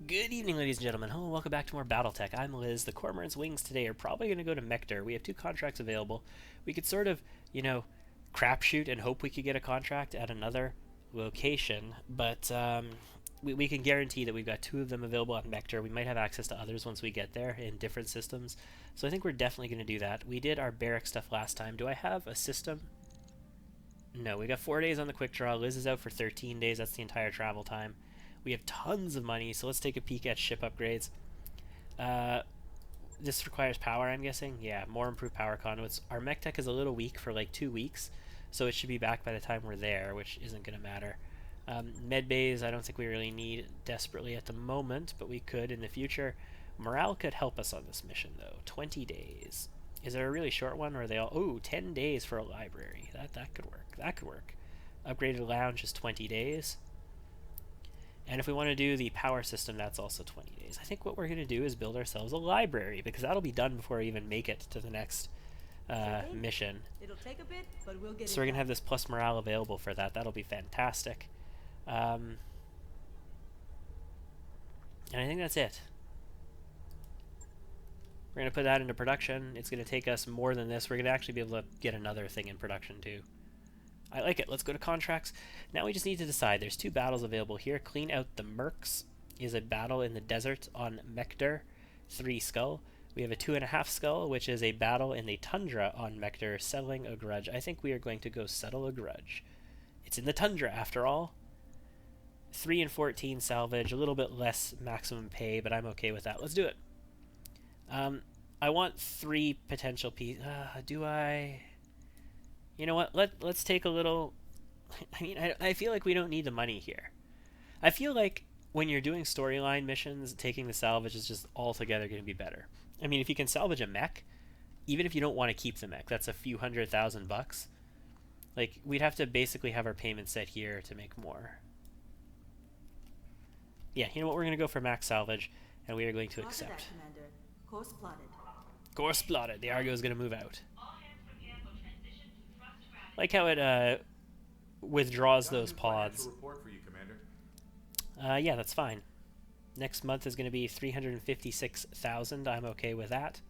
Good evening, ladies and gentlemen. Hello, welcome back to more Battletech. I'm Liz. The Cormorant's wings today are probably going to go to Mector. We have two contracts available. We could sort of, crapshoot and hope we could get a contract at another location, but we can guarantee that we've got two of them available at Mector. We might have access to others once we get there in different systems, so I think we're definitely going to do that. We did our barrack stuff last time. Do I have a system? No, we got 4 days on the quick draw. Liz is out for 13 days. That's the entire travel time. We have tons of money, so let's take a peek at ship upgrades. This requires power, I'm guessing. Yeah, more improved power conduits. Our mech tech is a little weak for like 2 weeks, so it should be back by the time we're there, which isn't going to matter. Med bays, I don't think we really need desperately at the moment, but we could in the future. Morale could help us on this mission, though. 20 days. Is there a really short one, or are they all... Oh, 10 days for a library. That could work. That could work. Upgraded lounge is 20 days. And if we want to do the power system, that's also 20 days. I think what we're going to do is build ourselves a library, because that'll be done before we even make it to the next mission. It'll take a bit, but we'll get so we're going to have this plus morale available for that. That'll be fantastic. And I think that's it. We're going to put that into production. It's going to take us more than this. We're going to actually be able to get another thing in production too. I like it. Let's go to contracts. Now we just need to decide. There's two battles available here. Clean out the Mercs is a battle in the desert on Mector, 3 skull. We have a 2.5 skull, which is a battle in the tundra on Mector, settling a grudge. I think we are going to go settle a grudge. It's in the tundra after all. 3 and 14 salvage, a little bit less maximum pay, but I'm okay with that. Let's do it. I want 3 potential pieces. Do I... You know what? Let's take a little... I mean, I feel like we don't need the money here. I feel like when you're doing storyline missions, taking the salvage is just altogether going to be better. I mean, if you can salvage a mech, even if you don't want to keep the mech, that's a few $100,000. Like, we'd have to basically have our payment set here to make more. Yeah, you know what? We're going to go for max salvage, and we are going to accept. Course plotted. Course plotted. The Argo is going to move out. Like how it withdraws those pods. Report for you, Commander. Yeah, that's fine. Next month is going to be 356,000. I'm okay with that.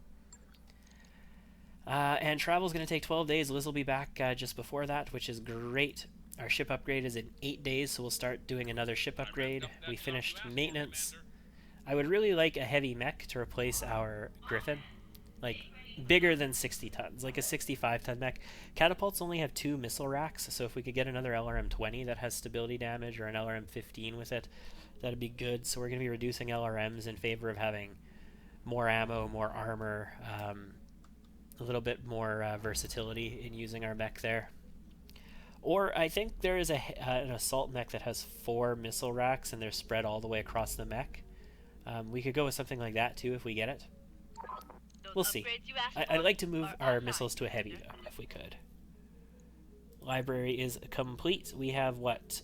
And travel is going to take 12 days. Liz will be back just before that, which is great. Our ship upgrade is in 8 days, so we'll start doing another ship upgrade. We finished maintenance. I would really like a heavy mech to replace our Griffin. Like, bigger than 60 tons, like a 65-ton mech. Catapults only have 2 missile racks, so if we could get another LRM-20 that has stability damage or an LRM-15 with it, that'd be good. So we're going to be reducing LRMs in favor of having more ammo, more armor, a little bit more versatility in using our mech there. Or I think there is an assault mech that has 4 missile racks and they're spread all the way across the mech. We could go with something like that too if we get it. We'll see. I'd like to move our missiles to a heavy, though, if we could. Library is complete. We have, what,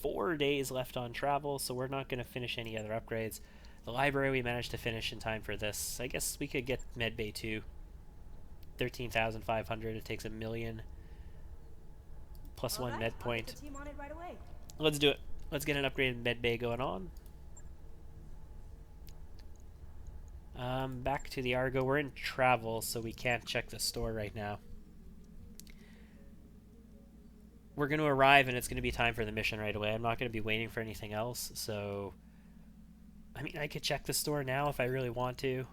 4 days left on travel, so we're not going to finish any other upgrades. The library we managed to finish in time for this. I guess we could get medbay, too. 13,500. It takes 1 million. Plus 1 med point. Let's do it. Let's get an upgraded medbay going on. Back to the Argo. We're in travel, so we can't check the store right now. We're going to arrive, and it's going to be time for the mission right away. I'm not going to be waiting for anything else, so... I mean, I could check the store now if I really want to.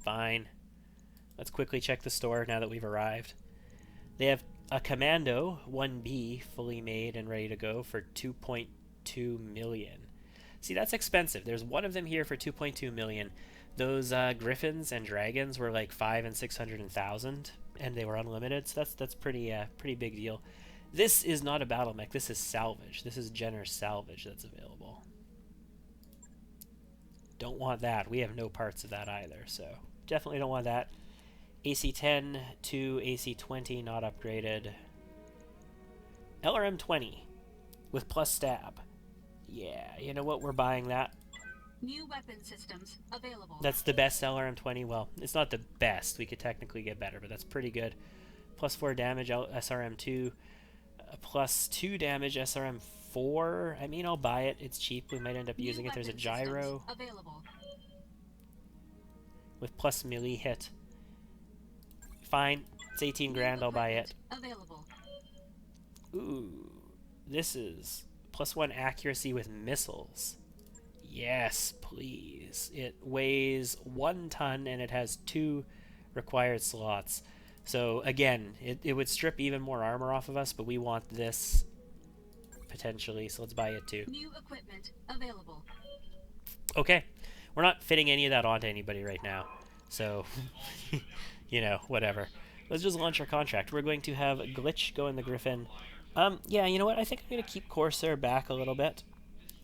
Fine. Let's quickly check the store now that we've arrived. They have a Commando 1B fully made and ready to go for 2.2 million. See, that's expensive. There's one of them here for 2.2 million. Those Griffins and Dragons were like 500 and 600 and 1,000, and they were unlimited. So that's pretty big deal. This is not a battle mech. This is salvage. This is Jenner salvage that's available. Don't want that. We have no parts of that either, so definitely don't want that. AC-10 to AC-20 not upgraded. LRM-20 with plus stab. Yeah, you know what? We're buying that. New weapon systems available. That's the best LRM-20. Well, it's not the best. We could technically get better, but that's pretty good. Plus 4 damage, SRM-2. A +2 damage SRM4. I mean, I'll buy it. It's cheap. We might end up New using it. There's a weapon systems gyro available. with plus melee hit. Fine. It's 18 grand. I'll buy it. Available. Ooh. This is +1 accuracy with missiles. Yes, please. It weighs 1 ton and it has 2 required slots. So again, it would strip even more armor off of us, but we want this potentially, so let's buy it too. New equipment available. Okay, we're not fitting any of that onto anybody right now, so you know, whatever. Let's just launch our contract. We're going to have Glitch go in the Griffin. Yeah, you know what? I think I'm going to keep Corsair back a little bit.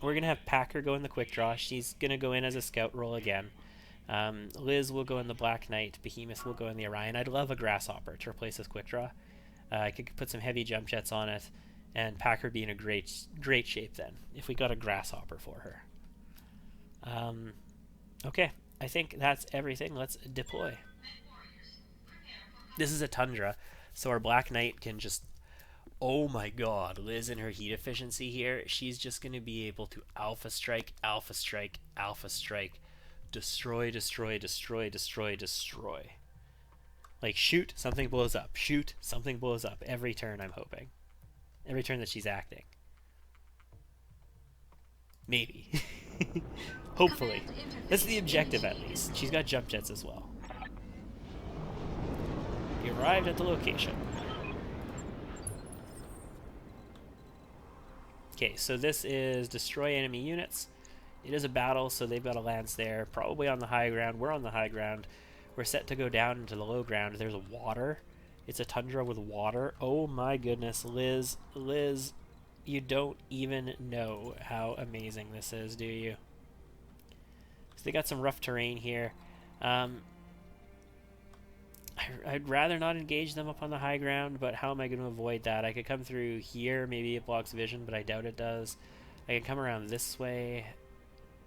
We're going to have Packer go in the Quick Draw. She's going to go in as a scout role again. Liz will go in the Black Knight. Behemoth will go in the Orion. I'd love a Grasshopper to replace this Quick Draw. I could put some heavy jump jets on it, and Packer be in a great shape then, if we got a Grasshopper for her. Okay, I think that's everything. Let's deploy. This is a Tundra, so our Black Knight can just... Oh my god, Liz and her heat efficiency here, she's just going to be able to alpha strike, alpha strike, alpha strike, destroy, destroy, destroy, destroy, destroy. Like, shoot, something blows up. Shoot, something blows up. Every turn, I'm hoping. Every turn that she's acting. Maybe. Hopefully. That's the objective, at least. She's got jump jets as well. We arrived at the location. Okay, so this is destroy enemy units. It is a battle, so they've got a lance there, probably on the high ground. We're on the high ground. We're set to go down into the low ground. There's water. It's a tundra with water. Oh my goodness, Liz, you don't even know how amazing this is, do you? So they got some rough terrain here. I'd rather not engage them up on the high ground, but how am I going to avoid that? I could come through here, maybe it blocks vision, but I doubt it does. I can come around this way.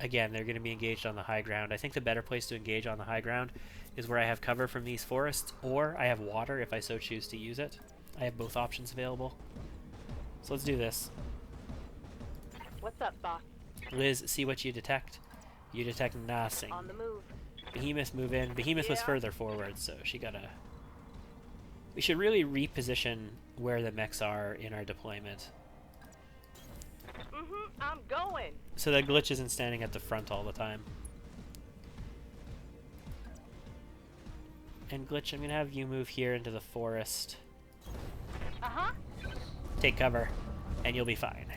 Again, they're going to be engaged on the high ground. I think the better place to engage on the high ground is where I have cover from these forests, or I have water if I so choose to use it. I have both options available. So let's do this. What's up, boss? Liz, see what you detect. You detect nothing. On the move. Behemoth, move in. Behemoth was further forward, so she gotta... We should really reposition where the mechs are in our deployment. I'm going. So that Glitch isn't standing at the front all the time. And Glitch, I'm gonna have you move here into the forest. Uh-huh. Take cover, and you'll be fine.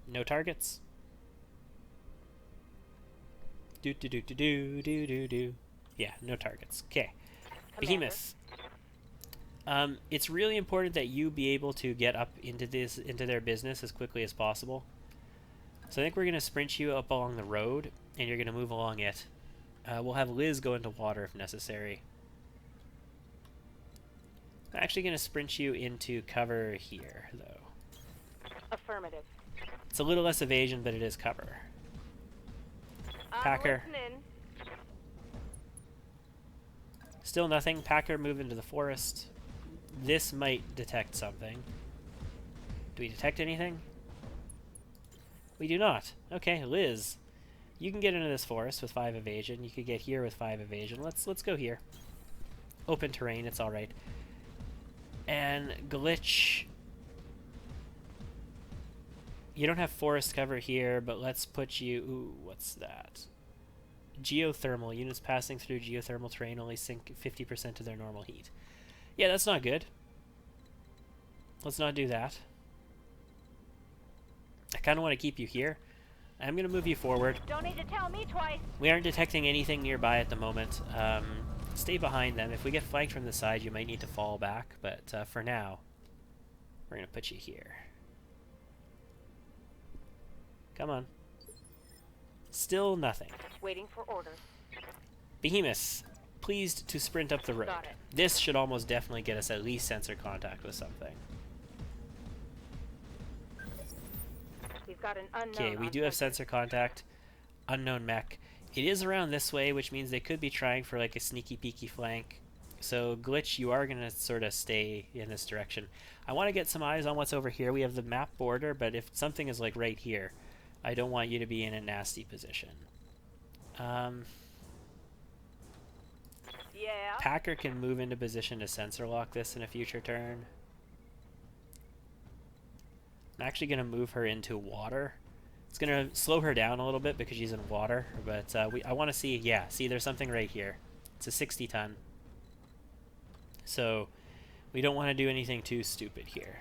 No targets. Do. Yeah, no targets. Okay. Behemoth. It's really important that you be able to get up into their business as quickly as possible. So I think we're gonna sprint you up along the road, and you're gonna move along it. We'll have Liz go into water if necessary. I'm actually gonna sprint you into cover here, though. Affirmative. It's a little less evasion, but it is cover. Packer. Listening. Still nothing. Packer, move into the forest. This might detect something. Do we detect anything? We do not. Okay, Liz. You can get into this forest with 5 evasion. You could get here with 5 evasion. Let's go here. Open terrain, it's alright. And Glitch. You don't have forest cover here, but let's put you... Ooh, what's that? Geothermal. Units passing through geothermal terrain only sink 50% of their normal heat. Yeah, that's not good. Let's not do that. I kind of want to keep you here. I'm going to move you forward. Don't need to tell me twice. We aren't detecting anything nearby at the moment. Stay behind them. If we get flanked from the side, you might need to fall back, but for now, we're going to put you here. Come on. Still nothing. Waiting for orders. Behemoth, pleased to sprint up the road. Got it. This should almost definitely get us at least sensor contact with something. We've got an unknown. Okay, we on do have sensor. sensor contact. Unknown mech. It is around this way, which means they could be trying for like a sneaky peeky flank. So Glitch, you are going to sort of stay in this direction. I want to get some eyes on what's over here. We have the map border, but if something is like right here, I don't want you to be in a nasty position. Yeah. Packer can move into position to sensor lock this in a future turn. I'm actually going to move her into water. It's going to slow her down a little bit because she's in water, but I want to see, yeah, see there's something right here. It's a 60 ton. So we don't want to do anything too stupid here.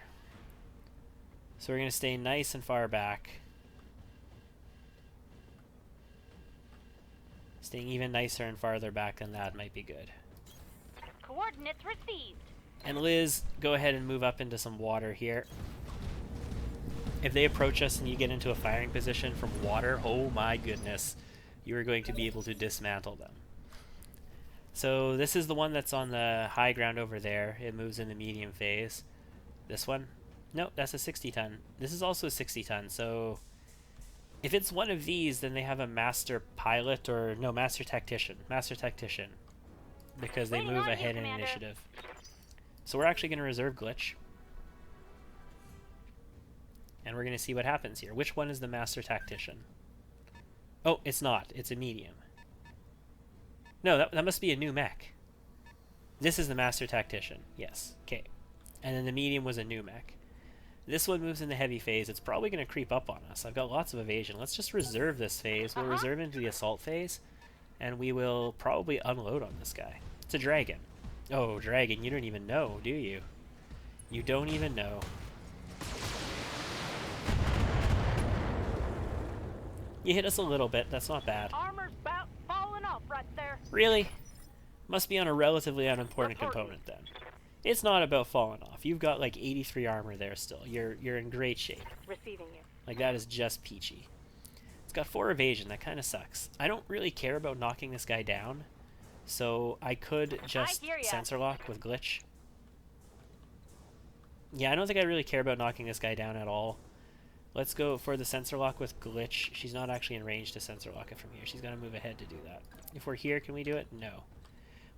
So we're going to stay nice and far back. Staying even nicer and farther back than that might be good. Coordinates received. And Liz, go ahead and move up into some water here. If they approach us and you get into a firing position from water, oh my goodness, you are going to be able to dismantle them. So this is the one that's on the high ground over there. It moves in the medium phase. This one? No, that's a 60 ton. This is also a 60 ton, so if it's one of these, then they have a master pilot or no, master tactician. Master tactician. Because they move ahead in initiative. So we're actually going to reserve Glitch. And we're going to see what happens here. Which one is the master tactician? Oh, it's not. It's a medium. No, that must be a new mech. This is the master tactician. Yes. Okay. And then the medium was a new mech. This one moves in the heavy phase. It's probably going to creep up on us. I've got lots of evasion. Let's just reserve this phase. We'll reserve into the assault phase. And we will probably unload on this guy. It's a dragon. Oh, dragon. You don't even know, do you? You don't even know. You hit us a little bit. That's not bad. Armor's about falling off right there. Really? Must be on a relatively unimportant component then. It's not about falling off. You've got like 83 armor there still. You're in great shape. Receiving you. Like that is just peachy. It's got 4 evasion. That kind of sucks. I don't really care about knocking this guy down, so I could just sensor lock with Glitch. Yeah, I don't think I really care about knocking this guy down at all. Let's go for the sensor lock with Glitch. She's not actually in range to sensor lock it from here. She's got to move ahead to do that. If we're here, can we do it? No.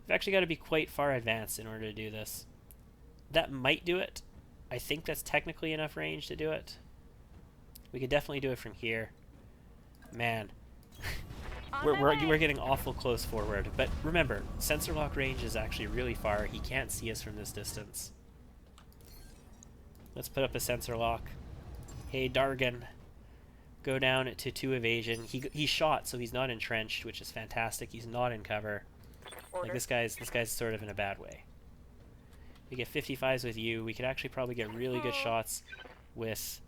We've actually got to be quite far advanced in order to do this. That might do it. I think that's technically enough range to do it. We could definitely do it from here. Man. we're getting awful close forward. But remember, sensor lock range is actually really far. He can't see us from this distance. Let's put up a sensor lock. Hey, Dargan. Go down to 2 evasion. He's shot, so he's not entrenched, which is fantastic. He's not in cover. Like this guy's sort of in a bad way. We get 55s with you. We could actually probably get really good shots with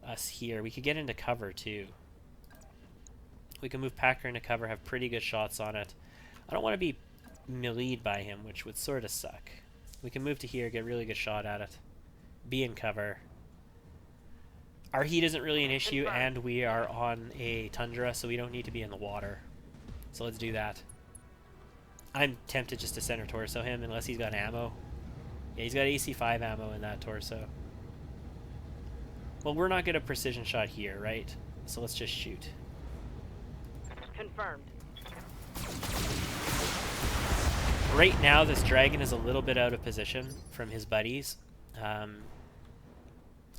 us here. We could get into cover too. We can move Packer into cover, have pretty good shots on it. I don't want to be meleeed by him, which would sort of suck. We can move to here, get a really good shot at it. Be in cover. Our heat isn't really an issue, and we are on a tundra, so we don't need to be in the water. So let's do that. I'm tempted just to center torso him, unless he's got ammo. Yeah, he's got AC5 ammo in that torso. Well, we're not going to precision shot here, right? So let's just shoot. Confirmed. Right now, this dragon is a little bit out of position from his buddies. I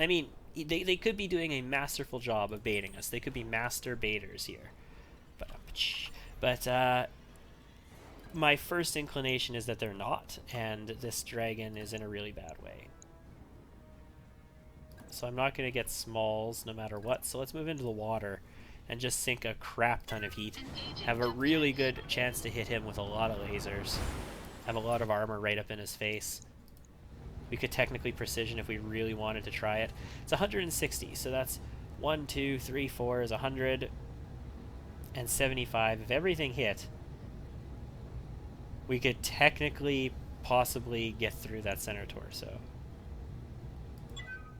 mean, they could be doing a masterful job of baiting us. They could be master baiters here. But my first inclination is that they're not, and this dragon is in a really bad way. So I'm not going to get smalls no matter what. So let's move into the water and just sink a crap ton of heat. Have a really good chance to hit him with a lot of lasers. Have a lot of armor right up in his face. We could technically precision if we really wanted to try it. It's 160, so that's 1, 2, 3, 4 is 175. If everything hit, we could technically possibly get through that center torso.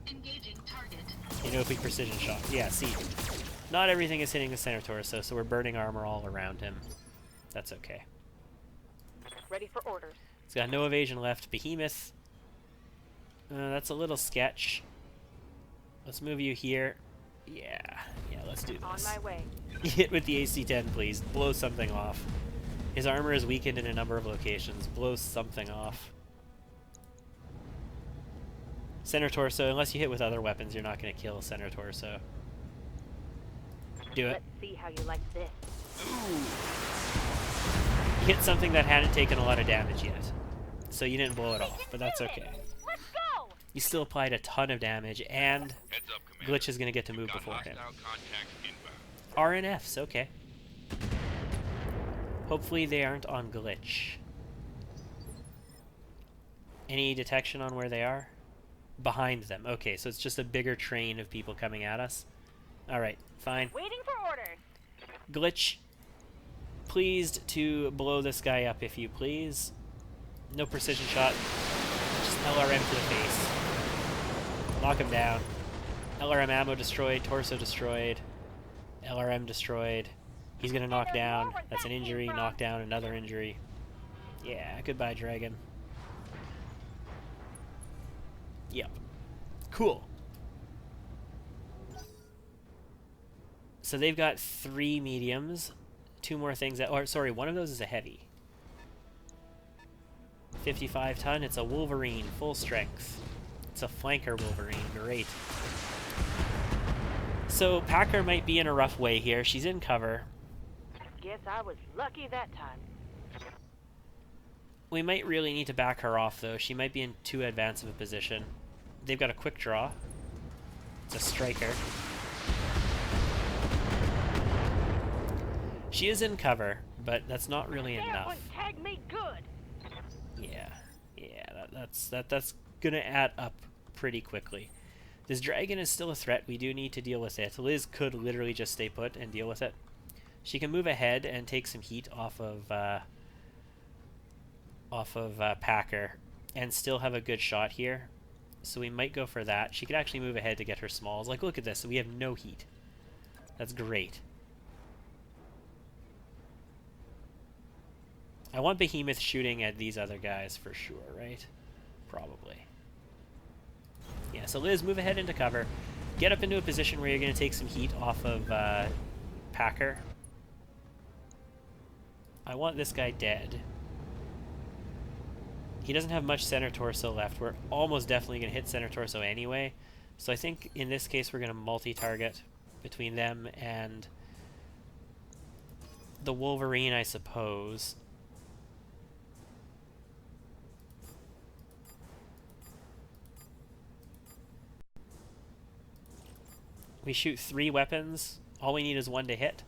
Engaging target. You know, if we precision shot. Yeah, see. Not everything is hitting the center torso, so we're burning armor all around him. That's okay. Ready for orders. He's got no evasion left. Behemoth. That's a little sketch. Let's move you here. Yeah, let's do this. On my way. Hit with the AC-10, please. Blow something off. His armor is weakened in a number of locations. Blows something off. Center torso, unless you hit with other weapons, you're not going to kill center torso. Do it. Let's see how you like this. You hit something that hadn't taken a lot of damage yet. So you didn't blow it off, but that's okay. Let's go! You still applied a ton of damage, and Heads up, Commander. Glitch is going to get to move Got before him. hostile contact inbound. RNFs, okay. Hopefully they aren't on Glitch. Any detection on where they are? Behind them. Okay, so it's just a bigger train of people coming at us. Alright, fine. Waiting for orders. Glitch, pleased to blow this guy up if you please. No precision shot. Just LRM to the face. Knock him down. LRM ammo destroyed, torso destroyed. LRM destroyed. He's gonna knock down. That's an injury. Knock down, another injury. Yeah, goodbye, dragon. Yep. Cool. So they've got 3 mediums. 2 more things that... Or, sorry, one of those is a heavy. 55 ton. It's a Wolverine, full strength. It's a flanker Wolverine. Great. So Packer might be in a rough way here. She's in cover. Guess I was lucky that time. We might really need to back her off, though. She might be in too advanced of a position. They've got a quick draw. It's a striker. She is in cover, but that's not really That enough. one tagged me good. Yeah, that's gonna add up pretty quickly. This dragon is still a threat. We do need to deal with it. Liz could literally just stay put and deal with it. She can move ahead and take some heat off of Packer and still have a good shot here. So we might go for that. She could actually move ahead to get her smalls. Like, look at this. We have no heat. That's great. I want Behemoth shooting at these other guys for sure, right? Probably. Yeah, so Liz, move ahead into cover. Get up into a position where you're going to take some heat off of Packer. I want this guy dead. He doesn't have much center torso left. We're almost definitely going to hit center torso anyway. So I think in this case we're going to multi-target between them and the Wolverine, I suppose. We shoot 3 weapons. All we need is 1 to hit.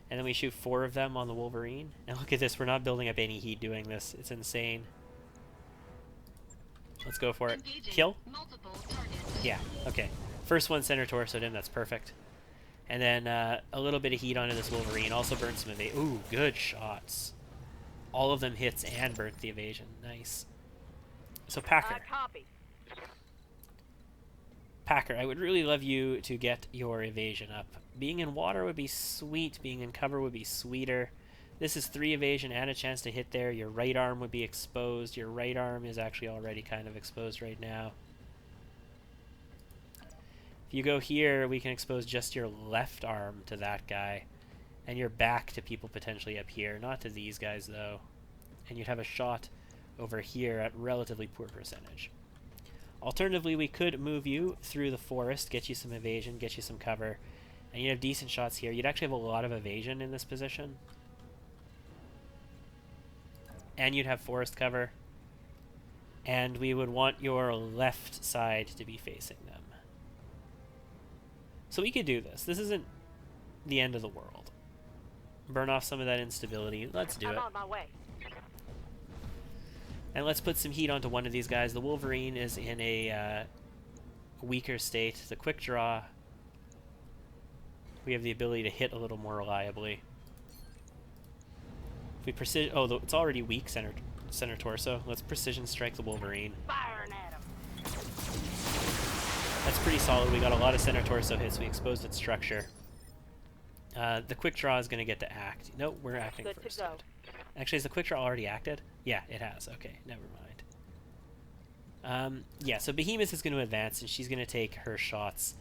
And then we shoot 4 of them on the Wolverine. And look at this. We're not building up any heat doing this. It's insane. Let's go for it. Kill? Yeah, okay. First one center torsoed him. That's perfect. And then a little bit of heat onto this Wolverine. Also burnt some evasion. Ooh, good shots. All of them hits and burnt the evasion. Nice. So Packer. Copy. Packer, I would really love you to get your evasion up. Being in water would be sweet. Being in cover would be sweeter. This is 3 evasion and a chance to hit there. Your right arm would be exposed. Your right arm is actually already kind of exposed right now. If you go here, we can expose just your left arm to that guy. And your back to people potentially up here. Not to these guys, though. And you'd have a shot over here at relatively poor percentage. Alternatively, we could move you through the forest, get you some evasion, get you some cover, and you'd have decent shots here. You'd actually have a lot of evasion in this position. And you'd have forest cover. And we would want your left side to be facing them. So we could do this. This isn't the end of the world. Burn off some of that instability. Let's do it. I'm on my way. And let's put some heat onto one of these guys. The Wolverine is in a weaker state. The quick draw, we have the ability to hit a little more reliably. If we precision, oh, it's already weak center torso. Let's precision strike the Wolverine. Firing at him. That's pretty solid. We got a lot of center torso hits. We exposed its structure. The quick draw is going to get to act. No, we're acting Good first. to go. Actually, has the quick draw already acted? Yeah, it has. Okay, never mind. Yeah, so Behemoth is going to advance, and she's going to take her shots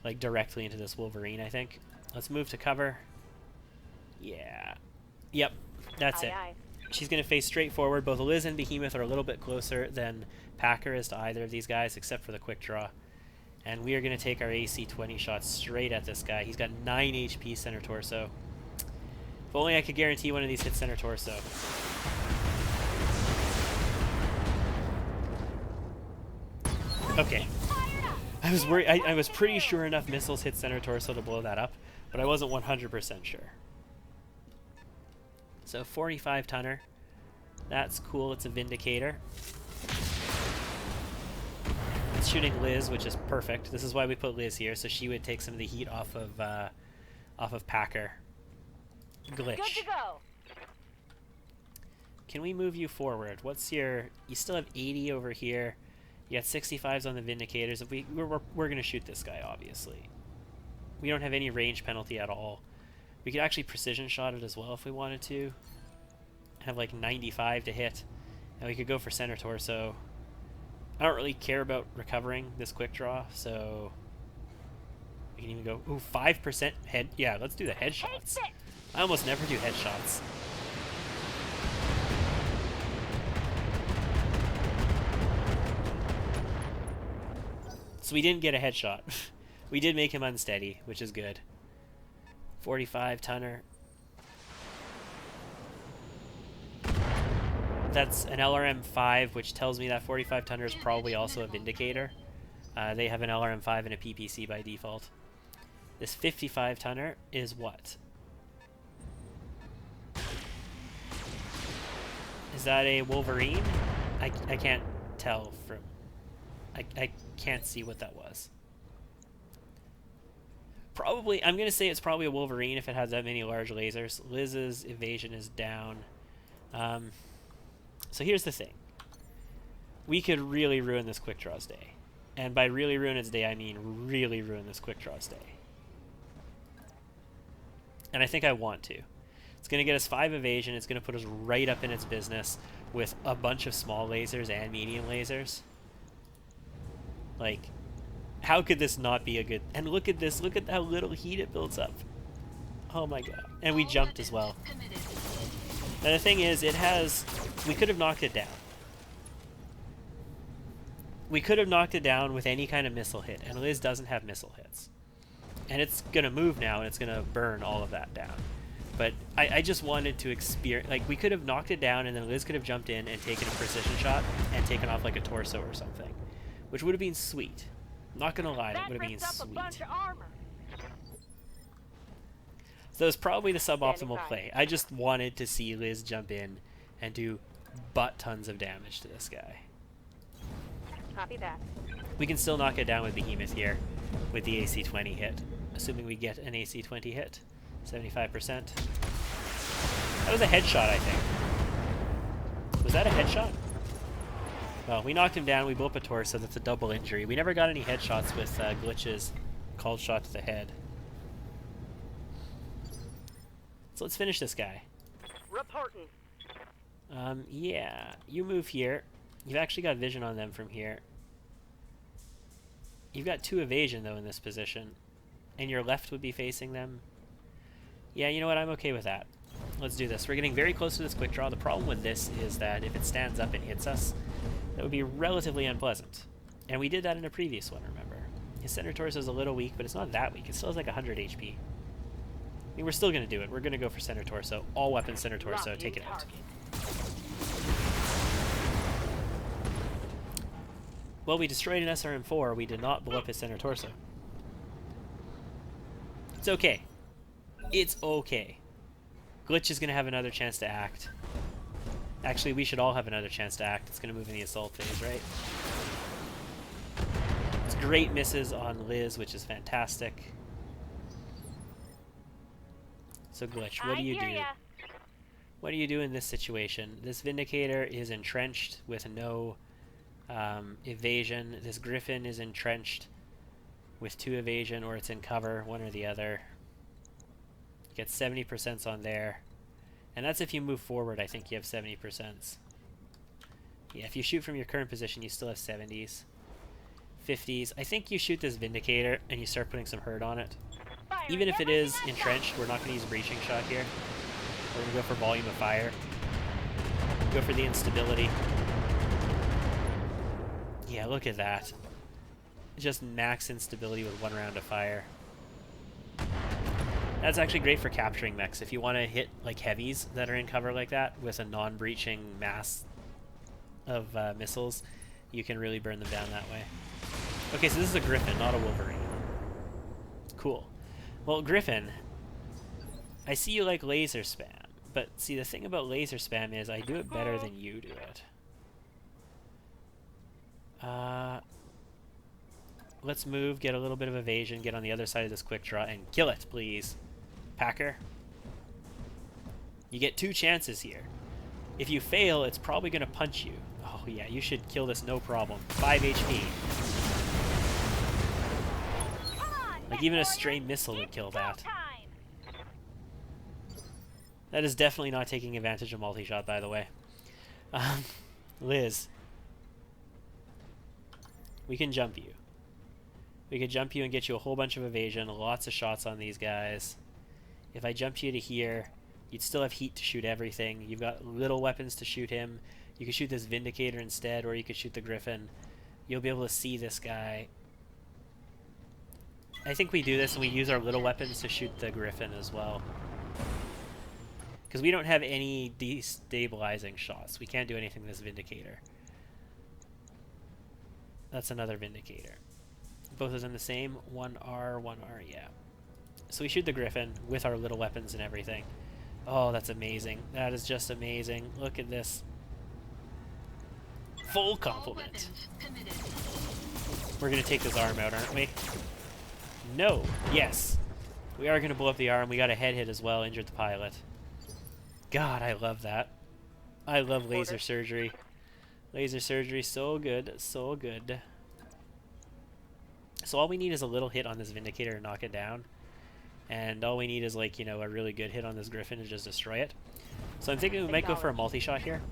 like directly into this Wolverine, I think. Let's move to cover. Yeah. Yep. That's Aye, it. aye. She's going to face straight forward. Both Liz and Behemoth are a little bit closer than Packer is to either of these guys, except for the quick draw. And we are going to take our AC 20 shots straight at this guy. He's got 9 HP center torso. If only I could guarantee one of these hits center torso. Okay. I was worried. I was pretty sure enough missiles hit center torso to blow that up, but I wasn't 100% sure. So 45 tonner. That's cool. It's a Vindicator. It's shooting Liz, which is perfect. This is why we put Liz here, so she would take some of the heat off of Packer. Glitch. Good to go. Can we move you forward? What's your... You still have 80 over here. You got 65s on the Vindicators. If we're going to shoot this guy, obviously. We don't have any range penalty at all. We could actually precision shot it as well if we wanted to. Have like 95 to hit. And we could go for center torso. I don't really care about recovering this quick draw, so... We can even go... Ooh, 5% head... Yeah, let's do the headshots. I almost never do headshots. So we didn't get a headshot. We did make him unsteady, which is good. 45 tonner. That's an LRM-5, which tells me that 45 tonner is probably also a Vindicator. They have an LRM-5 and a PPC by default. This 55 tonner is what? Is that a Wolverine? I can't tell from... I can't see what that was. Probably, I'm going to say it's probably a Wolverine if it has that many large lasers. Liz's evasion is down. So here's the thing. We could really ruin this quick draw's day. And by really ruin its day, I mean really ruin this quick draw's day. And I think I want to. It's going to get us 5 evasion. It's going to put us right up in its business with a bunch of small lasers and medium lasers. Like, how could this not be a good... And look at this. Look at how little heat it builds up. Oh my god. And we jumped as well. Now the thing is, it has... We could have knocked it down. We could have knocked it down with any kind of missile hit. And Liz doesn't have missile hits. And it's going to move now, and it's going to burn all of that down. But I just wanted to experience... Like, we could have knocked it down, and then Liz could have jumped in and taken a precision shot and taken off, like, a torso or something. Which would have been sweet. Not gonna lie, that would have been sweet. So it's probably the suboptimal play. I just wanted to see Liz jump in and do butt tons of damage to this guy. Copy that. We can still knock it down with Behemoth here with the AC 20 hit. Assuming we get an AC 20 hit. 75%. That was a headshot, I think. Was that a headshot? Well, we knocked him down, we blew up a torso, that's a double injury. We never got any headshots with glitches, called shot to the head. So let's finish this guy. Reporting. Yeah, you move here. You've actually got vision on them from here. You've got 2 evasion, though, in this position. And your left would be facing them. Yeah, you know what, I'm okay with that. Let's do this. We're getting very close to this quick draw. The problem with this is that if it stands up and hits us, that would be relatively unpleasant. And we did that in a previous one, remember. His center torso is a little weak, but it's not that weak. It still has like 100 HP. I mean, we're still going to do it. We're going to go for center torso. All weapons center torso. Take it out. Well, we destroyed an SRM-4. We did not blow up his center torso. It's okay. It's okay. Glitch is going to have another chance to act. Actually, we should all have another chance to act. It's going to move in the assault phase, right? It's great misses on Liz, which is fantastic. So, Glitch, what do you do? What do you do in this situation? This Vindicator is entrenched with no evasion. This Griffin is entrenched with 2 evasion, or it's in cover, one or the other. You get 70% on there. And that's if you move forward, I think you have 70%. Yeah, if you shoot from your current position, you still have 70s. 50s. I think you shoot this Vindicator and you start putting some hurt on it. Even if it is entrenched, we're not going to use a breaching shot here. We're going to go for volume of fire. Go for the instability. Yeah, look at that. Just max instability with 1 round of fire. That's actually great for capturing mechs. If you want to hit like heavies that are in cover like that with a non-breaching mass of missiles, you can really burn them down that way. Okay, so this is a Griffin, not a Wolverine. Cool. Well, Griffin, I see you like laser spam, but see, the thing about laser spam is I do it better than you do it. Let's move, get a little bit of evasion, get on the other side of this quick draw, and kill it, please. Packer. You get 2 chances here. If you fail, it's probably going to punch you. Oh yeah, you should kill this no problem. 5 HP. Like even a stray missile would kill that. That is definitely not taking advantage of multi-shot, by the way. Liz. We can jump you. We could jump you and get you a whole bunch of evasion, lots of shots on these guys. If I jumped you to here, you'd still have heat to shoot everything. You've got little weapons to shoot him. You could shoot this Vindicator instead, or you could shoot the Griffin. You'll be able to see this guy. I think we do this and we use our little weapons to shoot the Griffin as well. Because we don't have any destabilizing shots. We can't do anything with this Vindicator. That's another Vindicator. Both of them the same. 1R, 1R, yeah. So we shoot the Griffin with our little weapons and everything. Oh, that's amazing. That is just amazing. Look at this. Full complement. We're going to take this arm out, aren't we? No. Yes. We are going to blow up the arm. We got a head hit as well. Injured the pilot. God, I love that. I love laser surgery. Laser surgery, so good. So good. So all we need is a little hit on this Vindicator to knock it down. And all we need is, like, you know, a really good hit on this Griffin to just destroy it. So I'm thinking we might go for a multi-shot here.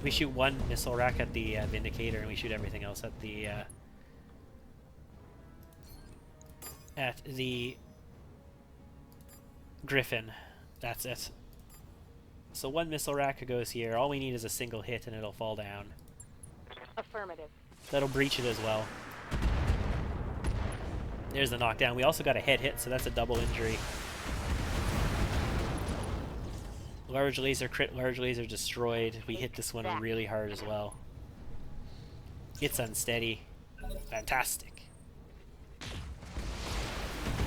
We shoot 1 missile rack at the Vindicator, and we shoot everything else at the Griffin. That's it. So 1 missile rack goes here. All we need is a single hit, and it'll fall down. Affirmative. That'll breach it as well. There's the knockdown. We also got a head hit, so that's a double injury. Large laser crit, large laser destroyed. We hit this one really hard as well. It's unsteady. Fantastic.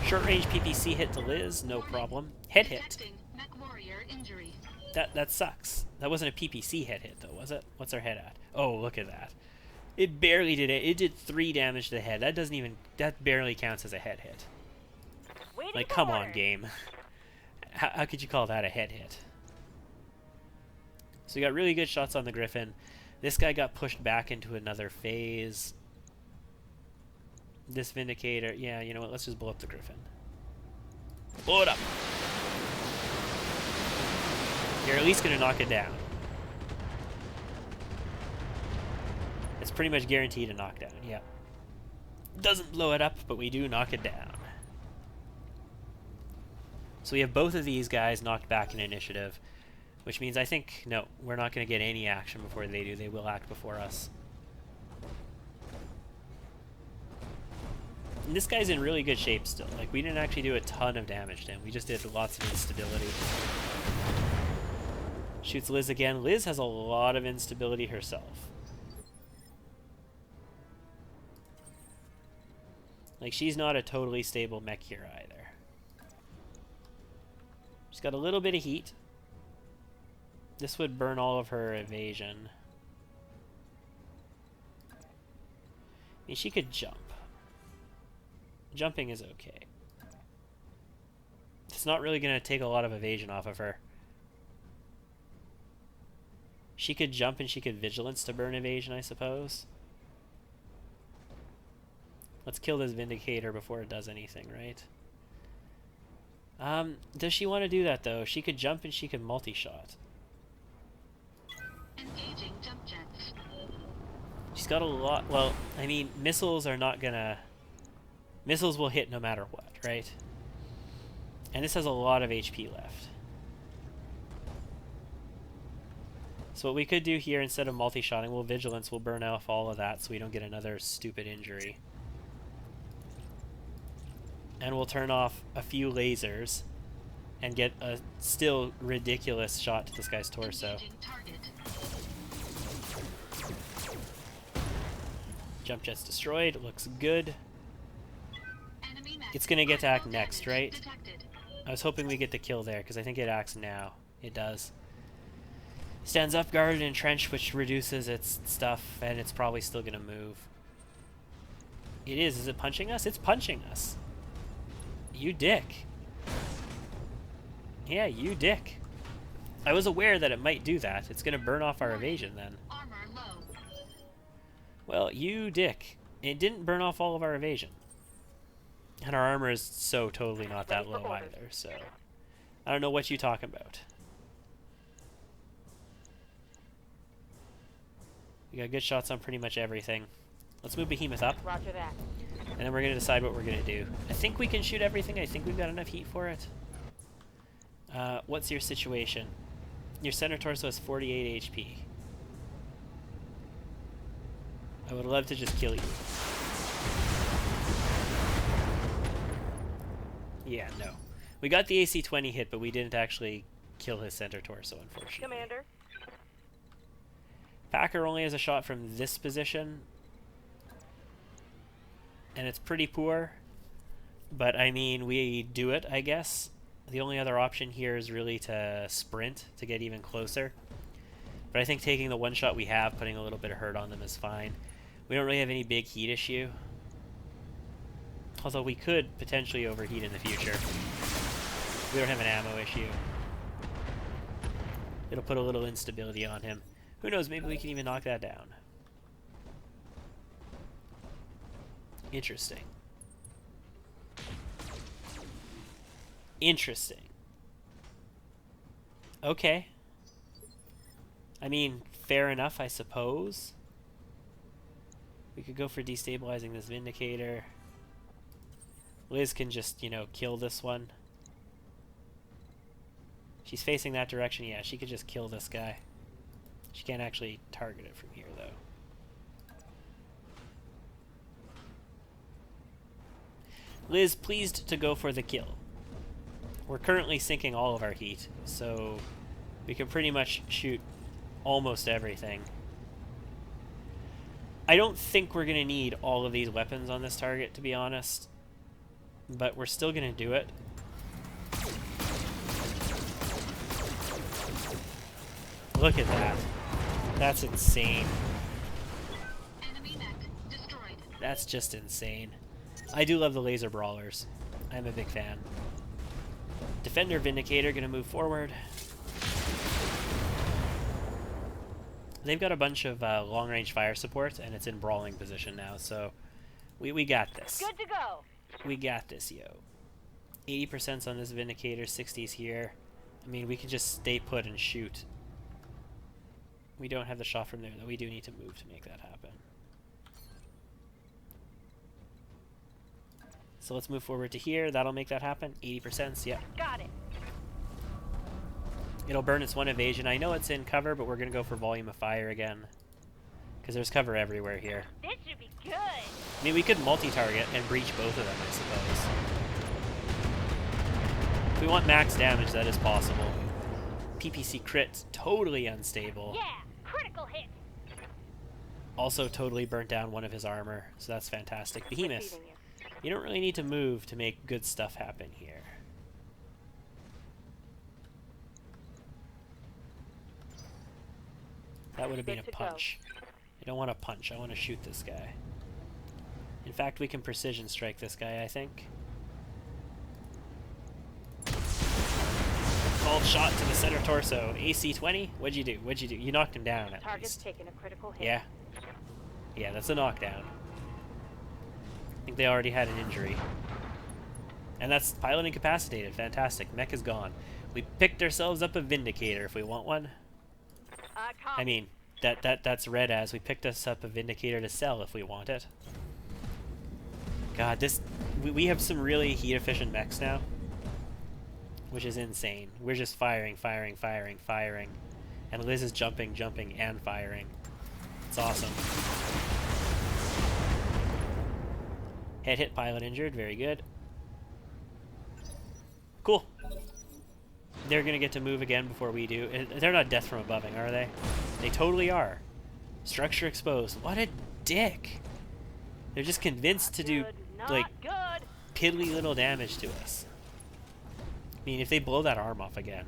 Short range PPC hit to Liz, no problem. Head hit. That sucks. That wasn't a PPC head hit though, was it? What's our head at? Oh, look at that. It barely did it. It did 3 damage to the head. That doesn't even... That barely counts as a head hit. Like, come on, game. How could you call that a head hit? So we got really good shots on the Griffin. This guy got pushed back into another phase. This Vindicator... Yeah, you know what? Let's just blow up the Griffin. Blow it up! You're at least going to knock it down. It's pretty much guaranteed a knockdown, yeah. Doesn't blow it up, but we do knock it down. So we have both of these guys knocked back in initiative, which means I think, no, we're not going to get any action before they do. They will act before us. And this guy's in really good shape still. Like, we didn't actually do a ton of damage to him. We just did lots of instability. Shoots Liz again. Liz has a lot of instability herself. Like, she's not a totally stable mech here either. She's got a little bit of heat. This would burn all of her evasion. I mean, she could jump. Jumping is okay. It's not really going to take a lot of evasion off of her. She could jump and she could vigilance to burn evasion, I suppose. Let's kill this Vindicator before it does anything, right? Does she want to do that, though? She could jump and she could multi-shot. Engaging jump jets. She's got a lot... Well, I mean, missiles are not gonna... Missiles will hit no matter what, right? And this has a lot of HP left. So what we could do here, instead of multi-shotting, we'll vigilance, we'll burn off all of that so we don't get another stupid injury. And we'll turn off a few lasers and get a still ridiculous shot to this guy's torso. Jump jet's destroyed, looks good. It's gonna get to act next, right? I was hoping we get the kill there, because I think it acts now. It does. Stands up, guarded, entrenched, which reduces its stuff, and it's probably still gonna move. It is. Is it punching us? It's punching us. You dick. Yeah, you dick. I was aware that it might do that. It's gonna burn off our evasion then. Well, you dick. It didn't burn off all of our evasion. And our armor is so totally not that low either, so... I don't know what you're talking about. We got good shots on pretty much everything. Let's move Behemoth up. Roger that. And then we're going to decide what we're going to do. I think we can shoot everything. I think we've got enough heat for it. What's your situation? Your center torso has 48 HP. I would love to just kill you. Yeah, no. We got the AC-20 hit, but we didn't actually kill his center torso, unfortunately. Commander. Packer only has a shot from this position. And it's pretty poor. But, I mean, we do it, I guess. The only other option here is really to sprint to get even closer. But I think taking the one shot we have, putting a little bit of hurt on them is fine. We don't really have any big heat issue. Although we could potentially overheat in the future. We don't have an ammo issue. It'll put a little instability on him. Who knows, maybe we can even knock that down. Interesting. Interesting. Okay. I mean, fair enough, I suppose. We could go for destabilizing this Vindicator. Liz can just, you know, kill this one. She's facing that direction, yeah, she could just kill this guy. She can't actually target it from here, though. Liz, pleased to go for the kill. We're currently sinking all of our heat, so we can pretty much shoot almost everything. I don't think we're going to need all of these weapons on this target, to be honest. But we're still going to do it. Look at that. That's insane. Enemy mech destroyed. That's just insane. I do love the laser brawlers. I'm a big fan. Defender Vindicator going to move forward. They've got a bunch of long-range fire support, and it's in brawling position now, so we got this. Good to go. We got this, yo. 80% on this Vindicator, 60s here. I mean, we can just stay put and shoot. We don't have the shot from there, though. We do need to move to make that happen. So let's move forward to here. That'll make that happen. 80%, yeah. Got it. It'll burn its one evasion. I know it's in cover, but we're going to go for volume of fire again. Because there's cover everywhere here. This should be good. I mean, we could multi-target and breach both of them, I suppose. If we want max damage, that is possible. PPC crit, totally unstable. Yeah, critical hit. Also totally burnt down one of his armor, so that's fantastic. Behemoth, Receiving you. you don't really need to move to make good stuff happen here. That would have been a Good to go. punch. I don't want to punch, I want to shoot this guy. In fact, we can precision strike this guy, I think. Called shot to the center torso. AC-20? What'd you do? What'd you do? You knocked him down, at Target's least. taking a critical hit. Yeah. Yeah, that's a knockdown. I think they already had an injury. And that's pilot incapacitated. Fantastic. Mech is gone. We picked ourselves up a Vindicator if we want one. I mean, that's read as we picked us up a Vindicator to sell if we want it. God, we have some really heat efficient mechs now, which is insane. We're just firing. And Liz is jumping, and firing. It's awesome. Hit, pilot injured. Very good. Cool. They're going to get to move again before we do. They're not death from aboving, are they? They totally are. Structure exposed. What a dick. They're just convinced to do, like, piddly little damage to us. I mean, if they blow that arm off again.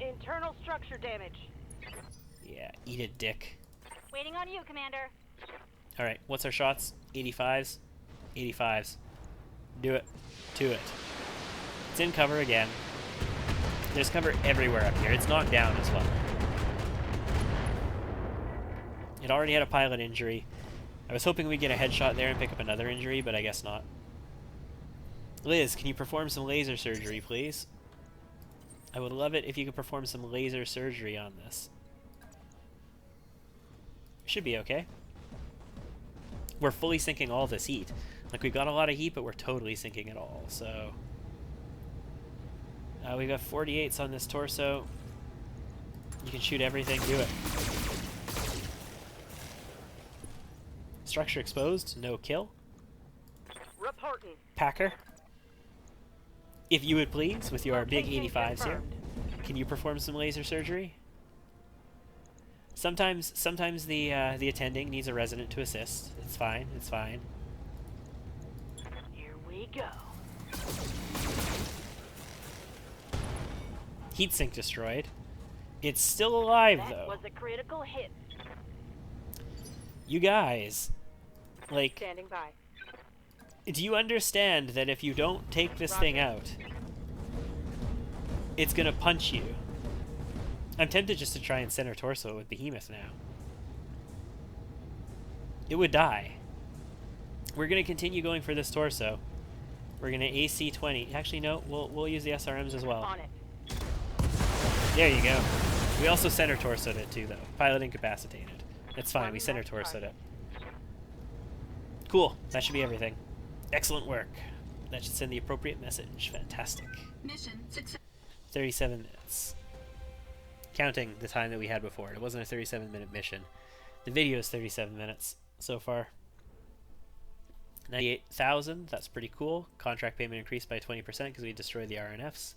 Internal structure damage. Yeah, eat it, dick. Waiting on you, Commander. Alright, what's our shots? 85s? 85s. Do it. To it. It's in cover again. There's cover everywhere up here. It's knocked down as well. It already had a pilot injury. I was hoping we'd get a headshot there and pick up another injury, but I guess not. Liz, can you perform some laser surgery, please? I would love it if you could perform some laser surgery on this. Should be okay. We're fully sinking all this heat. Like, we've got a lot of heat, but we're totally sinking it all, so... we've got 48s on this torso. You can shoot everything, do it. Structure exposed, no kill. Reporting. Packer, if you would please, with your big 85s here, can you perform some laser surgery? Sometimes the attending needs a resident to assist. It's fine, it's fine. Here we go. Heatsink destroyed. It's still alive, That though. was a critical hit. You guys, like, Standing by. do you understand that if you don't take this thing out, it's gonna punch you? I'm tempted just to try and center torso with Behemoth now. It would die. We're gonna continue going for this torso. We're gonna AC 20. Actually, no, we'll use the SRMs as well. On it. There you go. We also center torsoed it too, though. Pilot incapacitated. That's fine. We center torsoed it. Cool. That should be everything. Excellent work. That should send the appropriate message. Fantastic. Mission success. 37 minutes. Counting the time that we had before. It wasn't a 37-minute mission. The video is 37 minutes so far. 98,000. That's pretty cool. Contract payment increased by 20% because we destroyed the RNFs.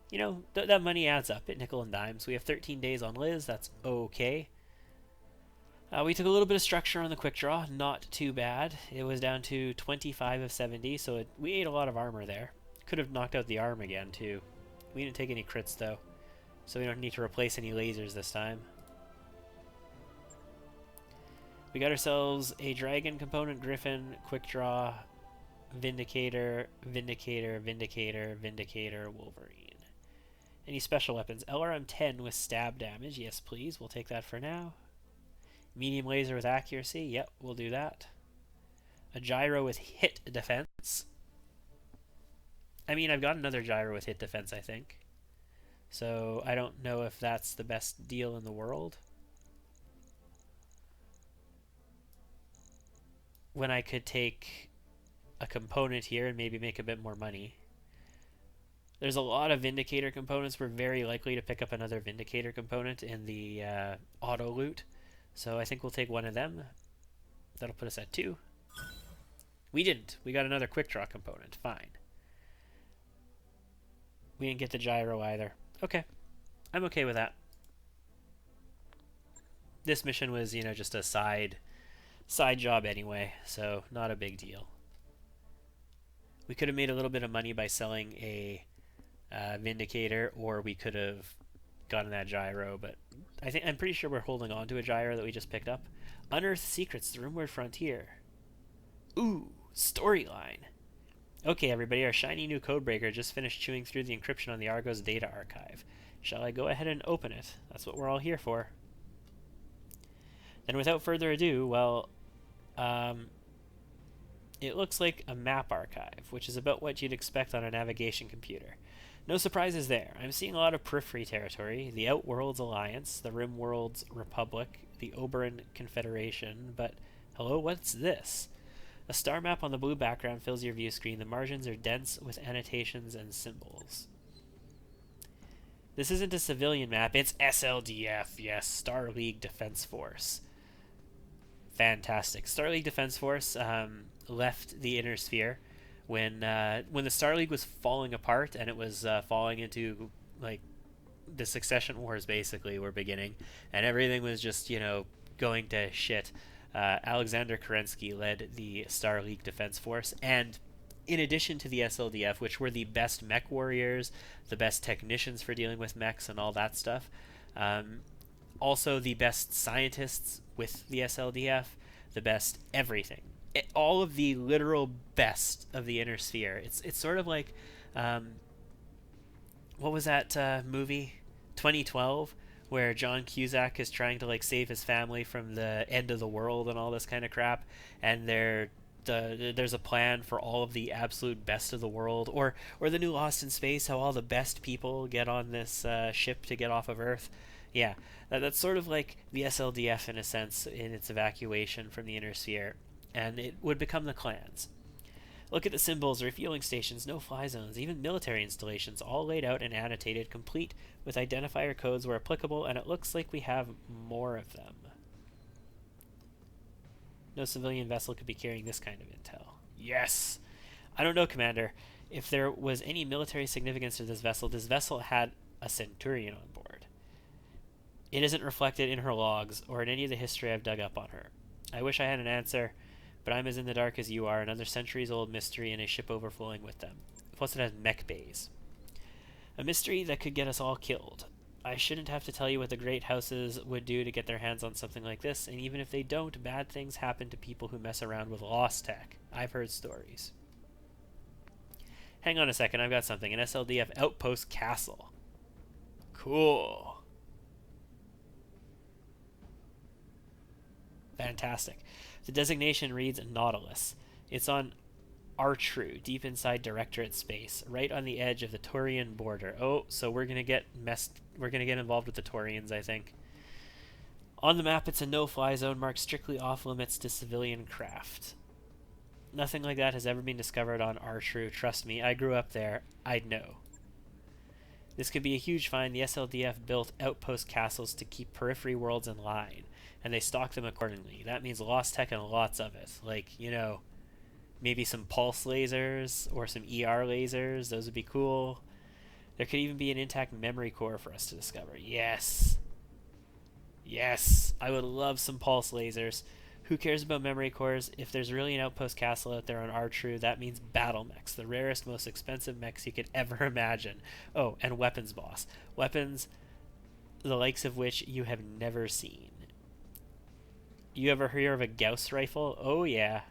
You know, that money adds up at nickel and dimes. We have 13 days on Liz. That's okay. We took a little bit of structure on the quick draw. Not too bad. It was down to 25 of 70, so we ate a lot of armor there. Could have knocked out the arm again, too. We didn't take any crits, though, so we don't need to replace any lasers this time. We got ourselves a Dragon component, Griffin, quick draw, Vindicator, Vindicator, Vindicator, Vindicator, Wolverine. Any special weapons? LRM-10 with stab damage. Yes, please. We'll take that for now. Medium laser with accuracy. Yep, we'll do that. A gyro with hit defense. I mean, I've got another gyro with hit defense, I think. So, I don't know if that's the best deal in the world. When I could take a component here and maybe make a bit more money. There's a lot of Vindicator components. We're very likely to pick up another Vindicator component in the auto loot. So I think we'll take one of them. That'll put us at 2. We didn't. We got another quick draw component. Fine. We didn't get the gyro either. Okay. I'm okay with that. This mission was, you know, just a side job anyway, so not a big deal. We could have made a little bit of money by selling a Vindicator, or we could have gotten that gyro, but I'm pretty sure we're holding on to a gyro that we just picked up. Unearthed Secrets, the Rimward Frontier. Ooh, storyline. Okay, everybody, our shiny new codebreaker just finished chewing through the encryption on the Argos data archive. Shall I go ahead and open it? That's what we're all here for. Then without further ado, well, it looks like a map archive, which is about what you'd expect on a navigation computer. No surprises there. I'm seeing a lot of periphery territory, the Outworlds Alliance, the Rimworlds Republic, the Oberon Confederation, but hello, what's this? A star map on the blue background fills your view screen. The margins are dense with annotations and symbols. This isn't a civilian map, it's SLDF, yes, Star League Defense Force. Fantastic. Star League Defense Force left the Inner Sphere when the Star League was falling apart and it was falling into, like, the succession wars basically were beginning, and everything was just, going to shit. Alexander Kerensky led the Star League Defense Force, and in addition to the SLDF, which were the best mech warriors, the best technicians for dealing with mechs and all that stuff, also the best scientists with the SLDF, the best everything. All of the literal best of the Inner Sphere. It's sort of like, what was that movie? 2012, where John Cusack is trying to like save his family from the end of the world and all this kind of crap, and there's a plan for all of the absolute best of the world, or the new Lost in Space, how all the best people get on this ship to get off of Earth. Yeah, that's sort of like the SLDF in a sense in its evacuation from the Inner Sphere, and it would become the clans. Look at the symbols, refueling stations, no-fly zones, even military installations, all laid out and annotated, complete with identifier codes where applicable, and it looks like we have more of them. No civilian vessel could be carrying this kind of intel. Yes! I don't know, Commander. If there was any military significance to this vessel had a Centurion on board. It isn't reflected in her logs, or in any of the history I've dug up on her. I wish I had an answer, but I'm as in the dark as you are, another centuries-old mystery and a ship overflowing with them. Plus it has mech bays. A mystery that could get us all killed. I shouldn't have to tell you what the great houses would do to get their hands on something like this, and even if they don't, bad things happen to people who mess around with lost tech. I've heard stories. Hang on a second, I've got something. An SLDF outpost castle. Cool. Fantastic. The designation reads Nautilus. It's on Artru, deep inside Directorate space, right on the edge of the Taurian border. Oh, so we're gonna get involved with the Taurians, I think. On the map, it's a no-fly zone marked strictly off-limits to civilian craft. Nothing like that has ever been discovered on Artru. Trust me, I grew up there. I'd know. This could be a huge find. The SLDF built outpost castles to keep periphery worlds in line, and they stock them accordingly. That means lost tech and lots of it. Like, maybe some pulse lasers or some ER lasers. Those would be cool. There could even be an intact memory core for us to discover. Yes. Yes. I would love some pulse lasers. Who cares about memory cores? If there's really an outpost castle out there on Artru, that means battle mechs. The rarest, most expensive mechs you could ever imagine. Oh, and weapons boss. Weapons the likes of which you have never seen. You ever hear of a Gauss rifle? Oh yeah.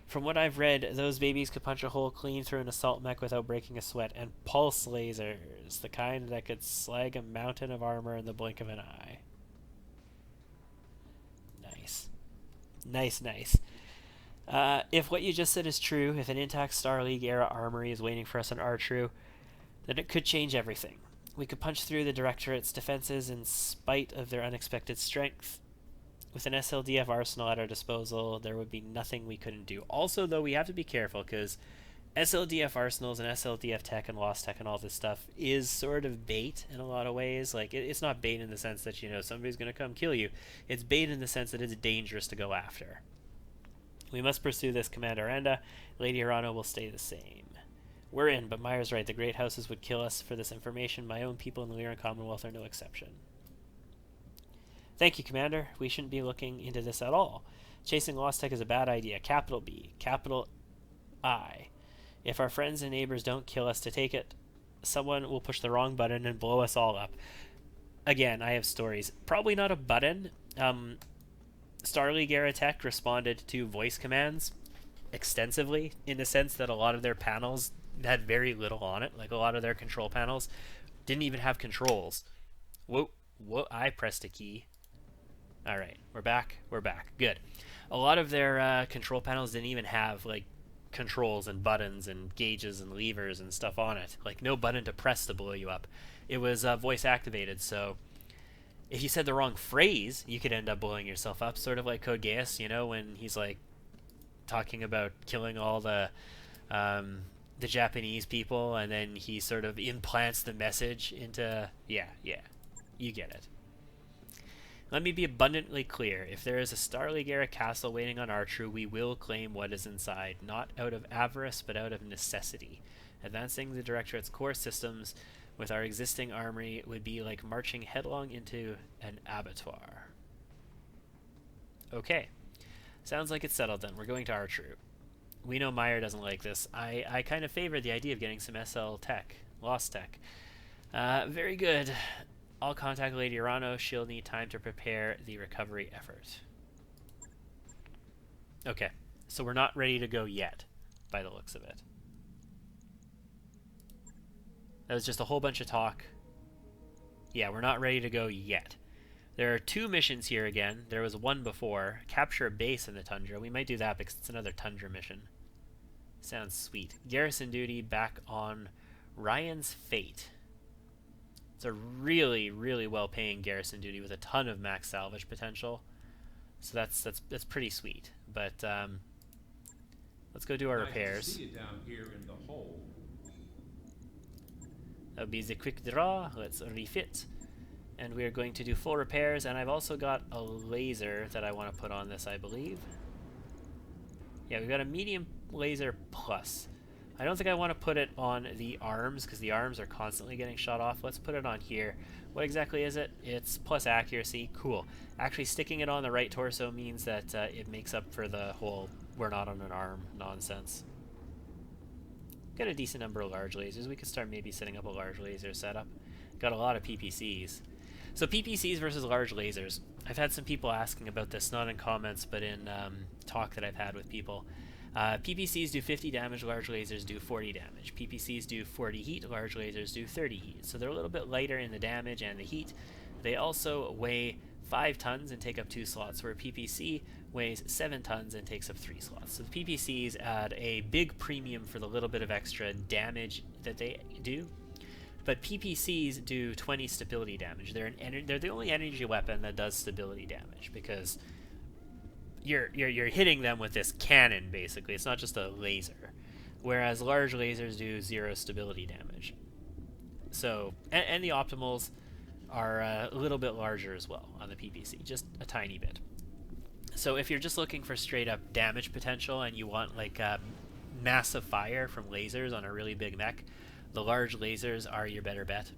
From what I've read, those babies could punch a hole clean through an assault mech without breaking a sweat. And pulse lasers, the kind that could slag a mountain of armor in the blink of an eye. Nice. Nice, nice. If what you just said is true, if an intact Star League era armory is waiting for us on Artru, then it could change everything. We could punch through the Directorate's defenses in spite of their unexpected strength. With an SLDF arsenal at our disposal, there would be nothing we couldn't do. Also, though, we have to be careful, because SLDF arsenals and SLDF tech and lost tech and all this stuff is sort of bait in a lot of ways. Like, it's not bait in the sense that, somebody's going to come kill you. It's bait in the sense that it's dangerous to go after. We must pursue this, Commander Aranda. Lady Hirano will stay the same. We're in, but Myers right. The great houses would kill us for this information. My own people in the Lyran Commonwealth are no exception. Thank you, Commander. We shouldn't be looking into this at all. Chasing lost tech is a bad idea. Capital B. Capital I. If our friends and neighbors don't kill us to take it, someone will push the wrong button and blow us all up. Again, I have stories. Probably not a button. Star League era tech responded to voice commands extensively, in the sense that a lot of their panels had very little on it. Like, a lot of their control panels didn't even have controls. Whoa, I pressed a key. Alright, we're back. Good. A lot of their control panels didn't even have, like, controls and buttons and gauges and levers and stuff on it. Like, no button to press to blow you up. It was voice activated, so if you said the wrong phrase, you could end up blowing yourself up. Sort of like Code Geass, when he's, like, talking about killing all the the Japanese people, and then he sort of implants the message into... Yeah, you get it. Let me be abundantly clear. If there is a Starleague era castle waiting on our crew, we will claim what is inside, not out of avarice, but out of necessity. Advancing the Directorate's core systems with our existing armory would be like marching headlong into an abattoir. Okay. Sounds like it's settled then. We're going to our crew. We know Meyer doesn't like this. I kind of favor the idea of getting some SL tech. Lost tech. Very good. I'll contact Lady Urano. She'll need time to prepare the recovery effort. Okay. So we're not ready to go yet, by the looks of it. That was just a whole bunch of talk. Yeah, we're not ready to go yet. There are 2 missions here again. There was one before. Capture a base in the tundra. We might do that because it's another tundra mission. Sounds sweet. Garrison duty back on Ryan's Fate. It's a really, really well-paying garrison duty with a ton of max salvage potential. So that's pretty sweet. But let's go do our repairs. See you down here in the hole. That'll be the quick draw. Let's refit. And we're going to do full repairs, and I've also got a laser that I want to put on this, I believe. Yeah, we've got a medium laser plus. I don't think I want to put it on the arms, because the arms are constantly getting shot off. Let's put it on here. What exactly is it? It's plus accuracy. Cool. Actually, sticking it on the right torso means that it makes up for the whole we're not on an arm nonsense. Got a decent number of large lasers. We could start maybe setting up a large laser setup. Got a lot of PPCs. So PPCs versus large lasers. I've had some people asking about this, not in comments, but in talk that I've had with people. PPCs do 50 damage, large lasers do 40 damage. PPCs do 40 heat, large lasers do 30 heat. So they're a little bit lighter in the damage and the heat. They also weigh 5 tons and take up 2 slots, where PPC weighs 7 tons and takes up 3 slots. So the PPCs add a big premium for the little bit of extra damage that they do. But PPCs do 20 stability damage. They're the only energy weapon that does stability damage, because you're hitting them with this cannon, basically. It's not just a laser. Whereas large lasers do 0 stability damage. So, and the optimals are a little bit larger as well on the PPC, just a tiny bit. So if you're just looking for straight up damage potential and you want like massive fire from lasers on a really big mech, the large lasers are your better bet.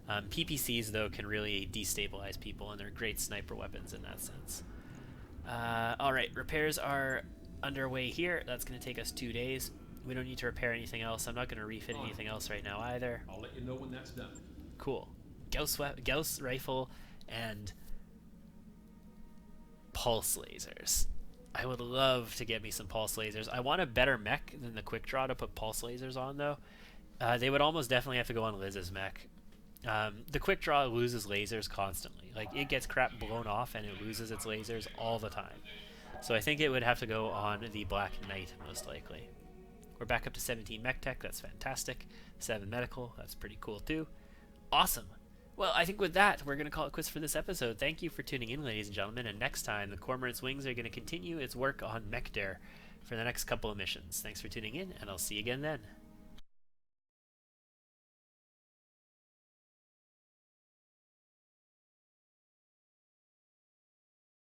PPCs, though, can really destabilize people, and they're great sniper weapons in that sense. Alright, repairs are underway here. That's going to take us 2 days. We don't need to repair anything else. I'm not going to refit anything else right now either. I'll let you know when that's done. Cool. Gauss rifle and pulse lasers. I would love to get me some pulse lasers. I want a better mech than the quick draw to put pulse lasers on, though. They would almost definitely have to go on Liz's mech. The quick draw loses lasers constantly. Like, it gets crap blown off and it loses its lasers all the time. So I think it would have to go on the Black Knight, most likely. We're back up to 17 mech tech. That's fantastic. 7 medical. That's pretty cool, too. Awesome. Well, I think with that, we're going to call it quits for this episode. Thank you for tuning in, ladies and gentlemen. And next time, the Cormorant's Wings are going to continue its work on Mekdare for the next couple of missions. Thanks for tuning in, and I'll see you again then.